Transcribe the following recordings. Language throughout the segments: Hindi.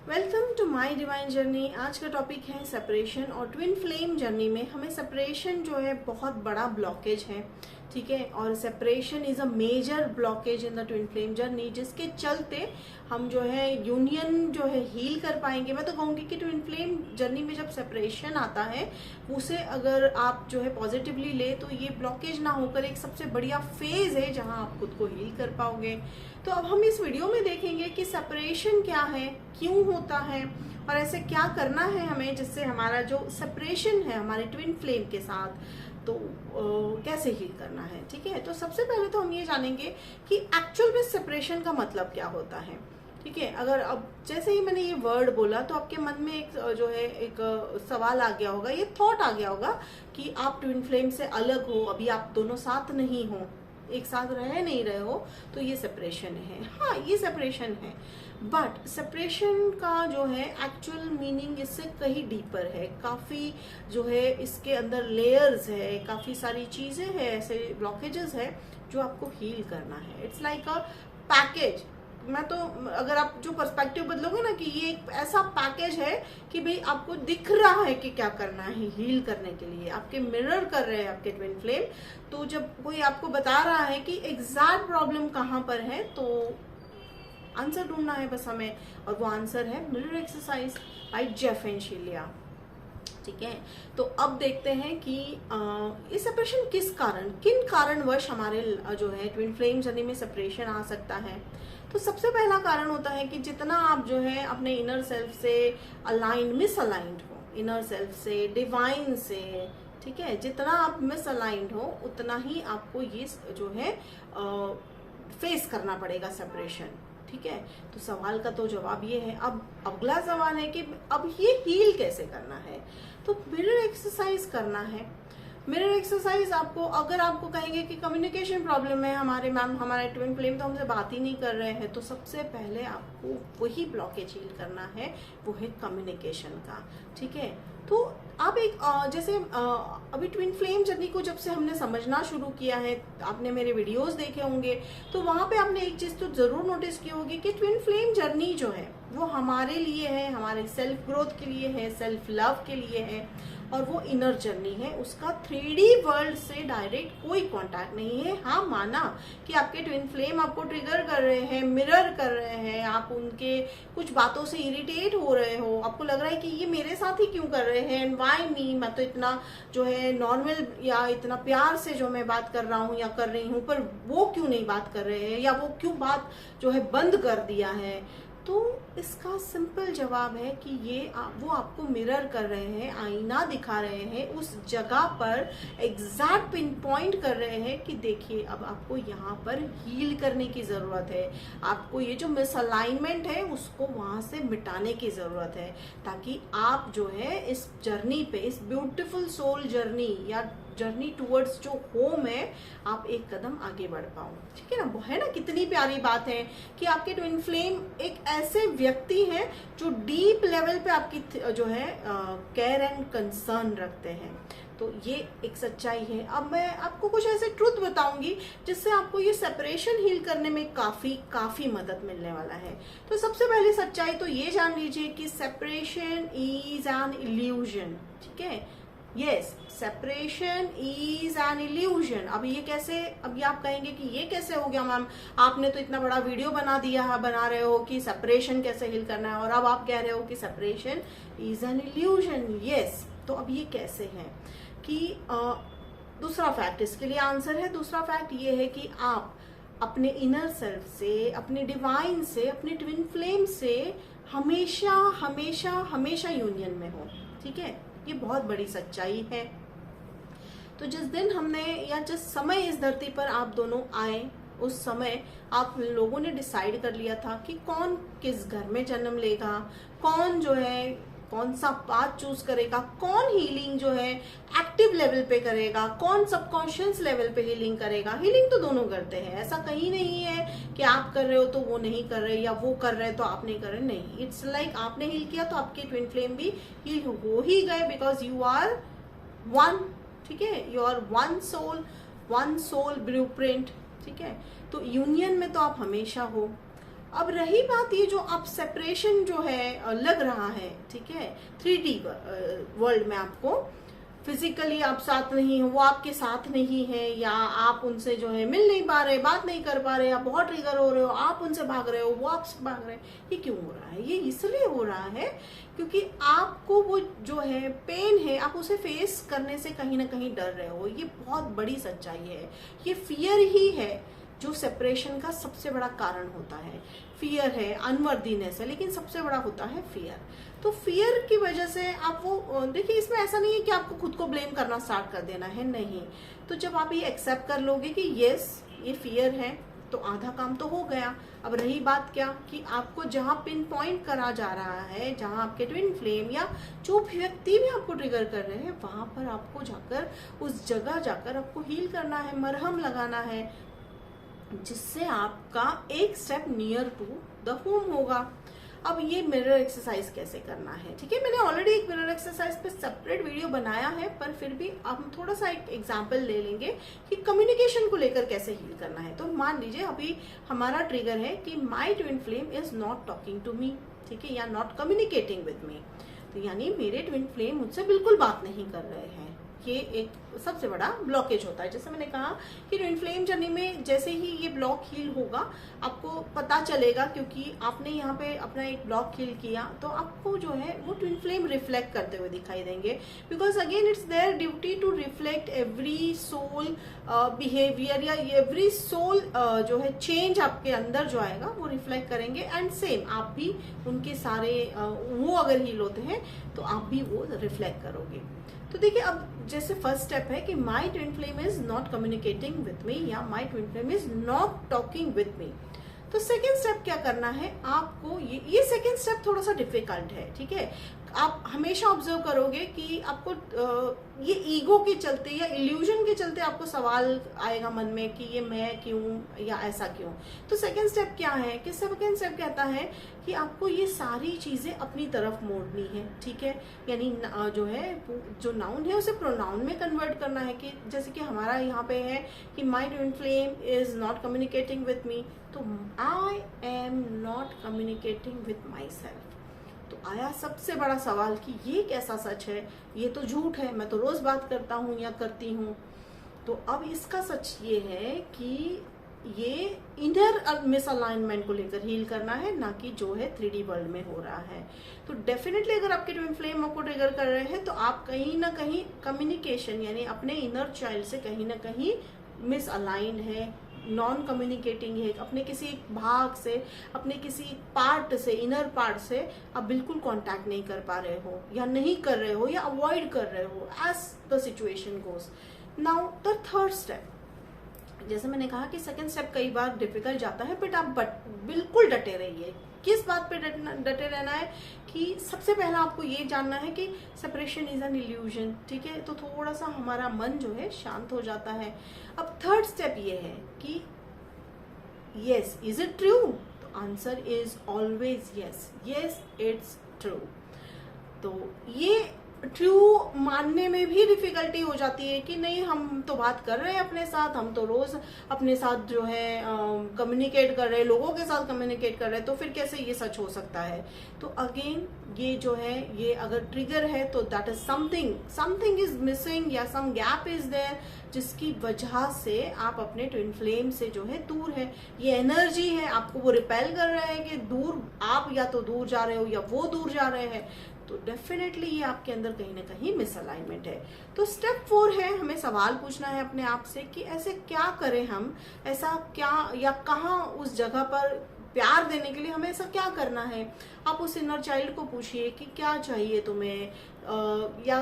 Welcome to my divine journey. आज का टॉपिक है सेपरेशन। और ट्विन फ्लेम जर्नी में हमें सेपरेशन जो है बहुत बड़ा ब्लॉकेज है, ठीक है। और separation is a major blockage in the twin flame journey, जिसके चलते हम जो है यूनियन जो है हील कर पाएंगे। मैं तो कहूँगी कि ट्विन फ्लेम जर्नी में जब सेपरेशन आता है उसे अगर आप जो है पॉजिटिवली ले तो ये ब्लॉकेज ना होकर एक सबसे बढ़िया फेज है जहाँ आप खुद को हील कर पाओगे। तो अब हम इस वीडियो में देखेंगे कि सेपरेशन क्या है, क्यों होता है और ऐसे क्या करना है हमें जिससे हमारा जो सेपरेशन है हमारे ट्विन फ्लेम के साथ तो कैसे हील करना है, ठीक है। तो सबसे पहले तो हम ये जानेंगे कि एक्चुअल में सेपरेशन का मतलब क्या होता है, ठीक है। अगर अब जैसे ही मैंने ये वर्ड बोला तो आपके मन में एक जो है एक सवाल आ गया होगा, ये थॉट आ गया होगा कि आप ट्विन फ्लेम से अलग हो, अभी आप दोनों साथ नहीं हो, एक साथ रह नहीं रहे हो, तो ये सेपरेशन है। हाँ, ये सेपरेशन है, बट सेपरेशन का जो है एक्चुअल मीनिंग इससे कहीं डीपर है। काफ़ी जो है इसके अंदर लेयर्स है, काफ़ी सारी चीज़ें हैं, ऐसे ब्लॉकेजेस है जो आपको हील करना है। It's like a package. मैं तो अगर आप जो पर्सपेक्टिव बदलोगे ना कि ये एक ऐसा पैकेज है कि भाई आपको दिख रहा है कि क्या करना है हील करने के लिए, आपके मिरर कर रहे हैं आपके ट्विन फ्लेम। तो जब कोई आपको बता रहा है कि एग्जैक्ट प्रॉब्लम कहाँ पर है तो आंसर ढूंढना है बस हमें, और वो आंसर है मिरर एक्सरसाइज बाय जेफ एंशिलिया, ठीक है। तो अब देखते हैं कि ये सेपरेशन किन कारणवश हमारे जो है ट्विन फ्लेम जर्नी में सेपरेशन आ सकता है। तो सबसे पहला कारण होता है कि जितना आप जो है अपने इनर सेल्फ से मिसअलाइंड हो, इनर सेल्फ से, डिवाइन से, ठीक है, जितना आप मिसअलाइंड हो उतना ही आपको ये जो है फेस करना पड़ेगा सेपरेशन, ठीक है। तो सवाल का तो जवाब ये है। अब अगला सवाल है कि अब ये हील कैसे करना है। तो मिरर एक्सरसाइज करना है। मिरर एक्सरसाइज आपको, अगर आपको कहेंगे कि कम्युनिकेशन प्रॉब्लम है हमारे ट्विन फ्लेम तो हमसे बात ही नहीं कर रहे हैं, तो सबसे पहले आपको वही ब्लॉकेज हील करना है, वो है कम्युनिकेशन का, ठीक है। तो आप एक जैसे अभी ट्विन फ्लेम जर्नी को जब से हमने समझना शुरू किया है, आपने मेरे वीडियोस देखे होंगे, तो वहां पे आपने एक चीज तो जरूर नोटिस की होगी कि ट्विन फ्लेम जर्नी जो है वो हमारे लिए है, हमारे सेल्फ ग्रोथ के लिए है, सेल्फ लव के लिए है, और वो इनर जर्नी है। उसका 3D वर्ल्ड से डायरेक्ट कोई कांटेक्ट नहीं है। हाँ, माना कि आपके ट्विन फ्लेम आपको ट्रिगर कर रहे हैं, मिरर कर रहे हैं, आप उनके कुछ बातों से इरिटेट हो रहे हो, आपको लग रहा है कि ये मेरे साथ ही क्यों कर रहे हैं, एंड व्हाई मी, मैं तो इतना जो है नॉर्मल या इतना प्यार से जो मैं बात कर रहा हूँ या कर रही हूँ, पर वो क्यों नहीं बात कर रहे हैं, या वो क्यों बात जो है बंद कर दिया है। तो इसका सिंपल जवाब है कि वो आपको मिरर कर रहे हैं, आईना दिखा रहे हैं, उस जगह पर एग्जैक्ट पिन पॉइंट कर रहे हैं कि देखिए अब आपको यहाँ पर हील करने की जरूरत है, आपको ये जो मिसअलाइनमेंट है उसको वहां से मिटाने की जरूरत है, ताकि आप जो है इस जर्नी पे, इस ब्यूटीफुल सोल जर्नी या जर्नी टूवर्ड्स जो होम है, आप एक कदम आगे बढ़ पाओ, ठीक है ना। वो है ना, कितनी प्यारी बात है कि आपके ट्विन फ्लेम एक ऐसे व्यक्ति हैं जो डीप लेवल पे आपकी जो है केयर एंड कंसर्न रखते हैं। तो ये एक सच्चाई है। अब मैं आपको कुछ ऐसे ट्रुथ बताऊंगी जिससे आपको ये सेपरेशन हील करने में काफी मदद मिलने वाला है। तो सबसे पहले सच्चाई तो ये जान लीजिए कि सेपरेशन इज एन इल्यूजन, ठीक है। Yes, separation is an illusion. अब ये कैसे, अभी आप कहेंगे कि ये कैसे हो गया मैम, आपने तो इतना बड़ा वीडियो बना रहे हो कि सेपरेशन कैसे हील करना है, और अब आप कह रहे हो कि separation is an illusion. Yes, तो अब ये कैसे है कि दूसरा फैक्ट इसके लिए आंसर है। दूसरा फैक्ट ये है कि आप अपने इनर सेल्फ से, अपने डिवाइन से, अपने ट्विन फ्लेम से हमेशा हमेशा हमेशा यूनियन में हो, ठीक है। ये बहुत बड़ी सच्चाई है। तो जिस दिन हमने या जिस समय इस धरती पर आप दोनों आए, उस समय आप लोगों ने डिसाइड कर लिया था कि कौन किस घर में जन्म लेगा, कौन जो है कौन सा पाथ चूज करेगा, कौन हीलिंग जो है एक्टिव लेवल पे करेगा, कौन सबकॉन्शियस लेवल पे हीलिंग करेगा। हीलिंग तो दोनों करते हैं, ऐसा कहीं नहीं है कि आप कर रहे हो तो वो नहीं कर रहे, या वो कर रहे तो आप नहीं कर रहे, नहीं। इट्स लाइक आपने हील किया तो आपके ट्विन फ्लेम भी हील हो ही गए, बिकॉज यू आर वन, ठीक है। You are one soul blueprint, ठीक है। तो यूनियन में तो आप हमेशा हो। अब रही बात ये जो आप सेपरेशन जो है लग रहा है, ठीक है, 3D वर्ल्ड में आपको फिजिकली आप साथ नहीं हो, वो आपके साथ नहीं है, या आप उनसे जो है मिल नहीं पा रहे, बात नहीं कर पा रहे, आप बहुत ट्रिगर हो रहे हो, आप उनसे भाग रहे हो, वो आपसे भाग रहे हैं, ये क्यों हो रहा है? ये इसलिए हो रहा है क्योंकि आपको वो जो है पेन है, आप उसे फेस करने से कहीं ना कहीं डर रहे हो। ये बहुत बड़ी सच्चाई है। ये फियर ही है जो सेपरेशन का सबसे बड़ा कारण होता है। फियर है, अनवर्दीनेस है, लेकिन सबसे बड़ा होता है फियर। तो फियर की वजह से आप वो देखिए, इसमें ऐसा नहीं है कि आपको खुद को ब्लेम करना स्टार्ट कर देना है, नहीं। तो जब आप ये एक्सेप्ट कर लोगे कि यस ये फियर है, तो आधा काम तो हो गया। अब रही बात क्या कि आपको जहां पिन पॉइंट करा जा रहा है, जहां आपके ट्विन फ्लेम या जो व्यक्ति भी आपको ट्रिगर कर रहे हैं, वहां पर आपको जाकर उस जगह जाकर आपको हील करना है, मरहम लगाना है, जिससे आपका एक step near to the home होगा। अब ये मिरर एक्सरसाइज कैसे करना है, ठीक है, मैंने ऑलरेडी एक मिरर एक्सरसाइज पे सेपरेट वीडियो बनाया है, पर फिर भी हम थोड़ा सा एक एग्जांपल ले लेंगे कि कम्युनिकेशन को लेकर कैसे हील करना है। तो मान लीजिए अभी हमारा ट्रिगर है कि my twin flame is not talking to me, ठीक है, या नॉट कम्युनिकेटिंग विद मी। तो यानी मेरे ट्विन फ्लेम मुझसे बिल्कुल बात नहीं कर रहे हैं। ये एक सबसे बड़ा ब्लॉकेज होता है। जैसे मैंने कहा कि ट्विन फ्लेम जर्नी में जैसे ही ये ब्लॉक हील होगा, आपको पता चलेगा, क्योंकि आपने यहाँ पे अपना एक ब्लॉक हील किया, तो आपको जो है वो ट्विन फ्लेम रिफ्लेक्ट करते हुए दिखाई देंगे। Because again it's their duty to reflect every soul behaviour, या एवरी सोल जो है चेंज आपके अंदर जो आएगा वो रिफ्लेक्ट करेंगे। एंड सेम आप भी उनके सारे वो अगर हील होते हैं तो आप भी वो रिफ्लेक्ट करोगे। तो देखिए, अब जैसे फर्स्ट स्टेप है कि my twin flame is not communicating with me, या my twin flame is not talking with me. तो सेकेंड स्टेप क्या करना है आपको, ये सेकेंड स्टेप थोड़ा सा डिफिकल्ट है, ठीक है। आप हमेशा ऑब्जर्व करोगे कि आपको ये ईगो के चलते या इल्यूजन के चलते आपको सवाल आएगा मन में कि ये मैं क्यों या ऐसा क्यों। तो सेकेंड स्टेप क्या है कि सेकेंड स्टेप कहता है कि आपको ये सारी चीजें अपनी तरफ मोड़नी है, ठीक है। यानी जो है जो नाउन है उसे प्रोनाउन में कन्वर्ट करना है, कि जैसे कि हमारा यहाँ पे है कि my twin flame is not communicating with me, तो I am not communicating with myself. तो आया सबसे बड़ा सवाल कि ये कैसा सच है, ये तो झूठ है, मैं तो रोज बात करता हूँ या करती हूँ। तो अब इसका सच ये है कि ये इनर मिसअलाइनमेंट को लेकर हील करना है, ना कि जो है 3D वर्ल्ड में हो रहा है। तो डेफिनेटली अगर आपके ट्विन फ्लेम आपको ट्रिगर कर रहे हैं, तो आप कहीं ना कहीं कम्युनिकेशन यानी अपने इनर चाइल्ड से कहीं ना कहीं मिसअलाइंड है, नॉन कम्युनिकेटिंग है, अपने किसी भाग से, अपने किसी पार्ट से, इनर पार्ट से आप बिल्कुल कांटेक्ट नहीं कर पा रहे हो, या नहीं कर रहे हो, या अवॉइड कर रहे हो, as the situation goes. Now the third step, जैसे मैंने कहा कि सेकंड स्टेप कई बार डिफिकल्ट जाता है, बट आप बिल्कुल डटे रहिए। किस बात पे डटे रहना है कि सबसे पहला आपको ये जानना है कि सेपरेशन इज एन इल्यूजन, ठीक है। तो थोड़ा सा हमारा मन जो है शांत हो जाता है। अब थर्ड स्टेप ये है कि यस, इज इट ट्रू? तो answer is always yes, yes it's true. तो ये ट्रू मानने में भी डिफिकल्टी हो जाती है कि नहीं, हम तो बात कर रहे हैं अपने साथ, हम तो रोज अपने साथ जो है कम्युनिकेट कर रहे हैं, लोगों के साथ कम्युनिकेट कर रहे हैं, तो फिर कैसे ये सच हो सकता है। तो अगेन ये जो है, ये अगर ट्रिगर है तो that is something is missing, या सम गैप इज देयर, जिसकी वजह से आप अपने ट्विन फ्लेम से जो है दूर है। ये एनर्जी है, आपको वो रिपेल कर रहा है कि दूर, आप या तो दूर जा रहे हो या वो दूर जा रहे हैं। तो डेफिनेटली ये आपके अंदर कहीं ना कहीं मिसअलाइनमेंट है। तो स्टेप 4 है, हमें सवाल पूछना है अपने आप से कि ऐसे क्या करें हम, ऐसा क्या या कहाँ उस जगह पर प्यार देने के लिए हमें ऐसा क्या करना है। आप उस इनर चाइल्ड को पूछिए कि क्या चाहिए तुम्हें, या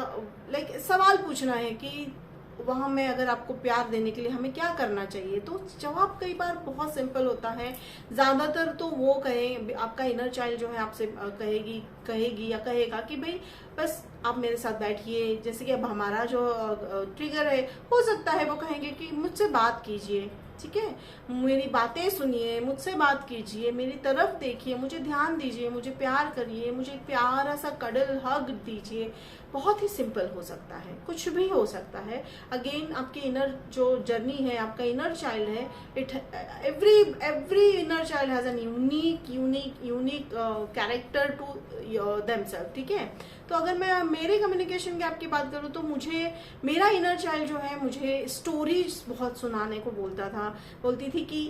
लाइक सवाल पूछना है कि वहां में अगर आपको प्यार देने के लिए हमें क्या करना चाहिए। तो जवाब कई बार बहुत सिंपल होता है। ज्यादातर तो वो कहे, आपका इनर चाइल्ड जो है आपसे कहेगी या कहेगा कि भाई बस आप मेरे साथ बैठिए। जैसे कि अब हमारा जो ट्रिगर है, हो सकता है वो कहेंगे कि मुझसे बात कीजिए, ठीक है, मेरी बातें सुनिए, मुझसे बात कीजिए, मेरी तरफ देखिए, मुझे ध्यान दीजिए, मुझे प्यार करिए, मुझे एक प्यारा सा कडल हग दीजिए। बहुत ही सिंपल हो सकता है, कुछ भी हो सकता है। अगेन आपकी इनर जो जर्नी है, आपका इनर चाइल्ड है, it every inner child has an unique character to themselves, ठीक है। तो अगर मैं मेरे कम्युनिकेशन गैप की बात करूँ तो मुझे मेरा इनर चाइल्ड जो है मुझे स्टोरीज बहुत सुनाने को बोलती थी कि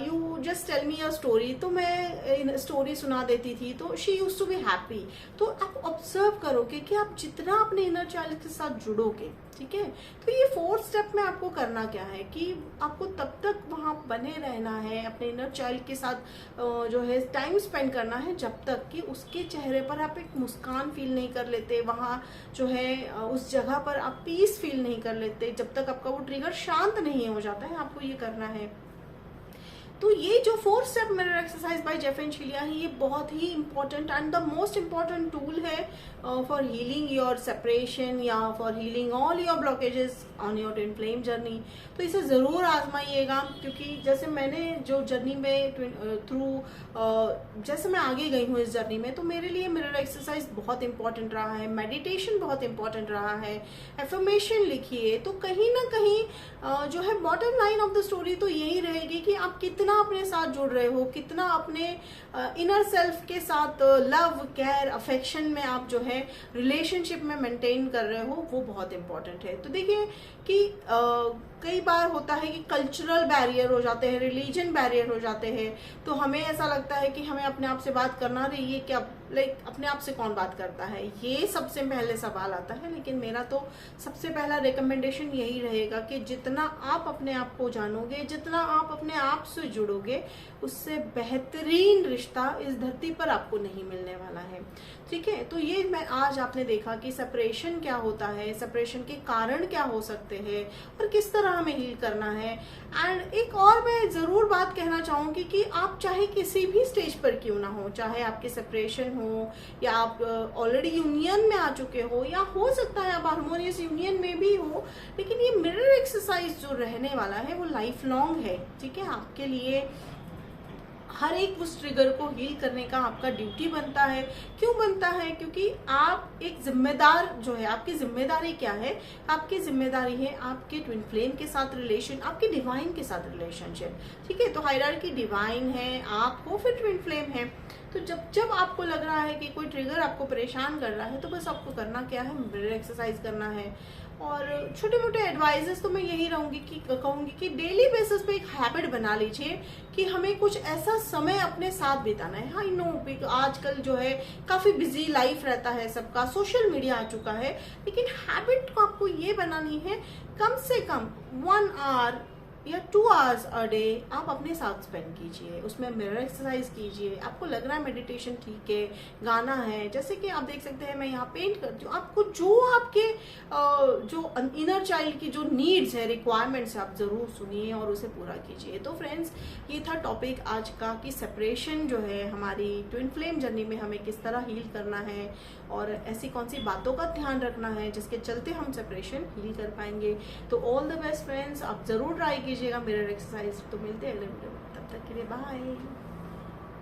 you just tell me a story, तो मैं स्टोरी सुना देती थी, तो she used to be happy. तो आप ऑब्जर्व करोगे कि आप जितना अपने इनर चाइल्ड के साथ जुड़ोगे, ठीक है, तो ये 4th स्टेप में आपको करना क्या है कि आपको तब तक वहां बने रहना है, अपने इनर चाइल्ड के साथ जो है टाइम स्पेंड करना है, जब तक कि उसके चेहरे पर आप एक मुस्कान फील नहीं कर लेते, वहां जो है उस जगह पर आप पीस फील नहीं कर लेते, जब तक आपका वो ट्रिगर शांत नहीं हो जाता है, आपको ये करना है। तो ये जो 4th step mirror exercise by Jeff and Sheila है, ये बहुत ही important and the most important tool है फॉर हीलिंग योर सेपरेशन या for healing all your blockages on your twin flame journey. तो इसे जरूर आजमाइएगा, क्योंकि जैसे मैंने जो जर्नी में जैसे मैं आगे गई हूँ इस जर्नी में, तो मेरे लिए मिरर एक्सरसाइज बहुत इंपॉर्टेंट रहा है, मेडिटेशन बहुत इंपॉर्टेंट रहा है, एफर्मेशन लिखिए। तो कहीं ना कहीं जो है bottom line of the story तो यही रहेगी कि आप कितना अपने साथ जुड़ रहे हो, कितना अपने इनर सेल्फ के साथ लव केयर अफेक्शन में आप जो है रिलेशनशिप में मेंटेन कर रहे हो, वो बहुत इंपॉर्टेंट है। तो देखिए कि कई बार होता है कि कल्चरल बैरियर हो जाते हैं, रिलीजन बैरियर हो जाते हैं, तो हमें ऐसा लगता है कि हमें अपने आप से बात करना रही है क्या, अपने आप से कौन बात करता है, ये सबसे पहले सवाल आता है। लेकिन मेरा तो सबसे पहला रिकमेंडेशन यही रहेगा कि जितना आप अपने आप को जानोगे, जितना आप अपने आप से जुड़ोगे, उससे बेहतरीन रिश्ता इस धरती पर आपको नहीं मिलने वाला है, ठीक है। तो ये मैं आज आपने देखा कि सेपरेशन क्या होता है, सेपरेशन के कारण क्या हो सकते हैं और किस तरह हमें हील करना है। एंड एक और मैं जरूर बात कहना चाहूंगी कि आप चाहे किसी भी स्टेज पर क्यों ना हो, चाहे आपके सेपरेशन हो या आप ऑलरेडी यूनियन में आ चुके हो, या हो सकता है आप हार्मोनियस यूनियन में भी हो, लेकिन ये मिरर एक्सरसाइज जो रहने वाला है वो लाइफ लॉन्ग है, ठीक है। आपके लिए हर एक उस ट्रिगर को हील करने का आपका ड्यूटी बनता है। क्यों बनता है? क्योंकि आप एक जिम्मेदार जो है, आपकी जिम्मेदारी क्या है? आपकी जिम्मेदारी है आपके ट्विन फ्लेम के साथ रिलेशन, आपके डिवाइन के साथ रिलेशनशिप, ठीक है। तो हायरार्की डिवाइन है, आप हो, फिर ट्विन फ्लेम है। तो जब आपको लग रहा है कि कोई ट्रिगर आपको परेशान कर रहा है, तो बस आपको करना क्या है, मिरर एक्सरसाइज करना है। और छोटे मोटे एडवाइजेस तो मैं यही कहूंगी कि डेली बेसिस पे एक हैबिट बना लीजिए कि हमें कुछ ऐसा समय अपने साथ बिताना है। आई नो आजकल जो है काफी बिजी लाइफ रहता है सबका, सोशल मीडिया आ चुका है, लेकिन हैबिट को आपको ये बनानी है कम से कम 1 आवर या 2 आवर्स अ डे आप अपने साथ स्पेंड कीजिए, उसमें मिरर एक्सरसाइज कीजिए। आपको लग रहा है मेडिटेशन ठीक है, गाना है, जैसे कि आप देख सकते हैं मैं यहाँ पेंट करती हूँ, आपको जो आपके जो इनर चाइल्ड की जो नीड्स है, रिक्वायरमेंट्स है, आप जरूर सुनिए और उसे पूरा कीजिए। तो फ्रेंड्स, ये था टॉपिक आज का कि सेपरेशन जो है हमारी ट्विन फ्लेम जर्नी में हमें किस तरह हील करना है और ऐसी कौन सी बातों का ध्यान रखना है जिसके चलते हम सेपरेशन हील कर पाएंगे। तो ऑल द बेस्ट फ्रेंड्स, आप जरूर ट्राई कीजिएगा मिरर एक्सरसाइज। तो मिलते हैं अगले वीडियो में, तब तक के लिए बाय।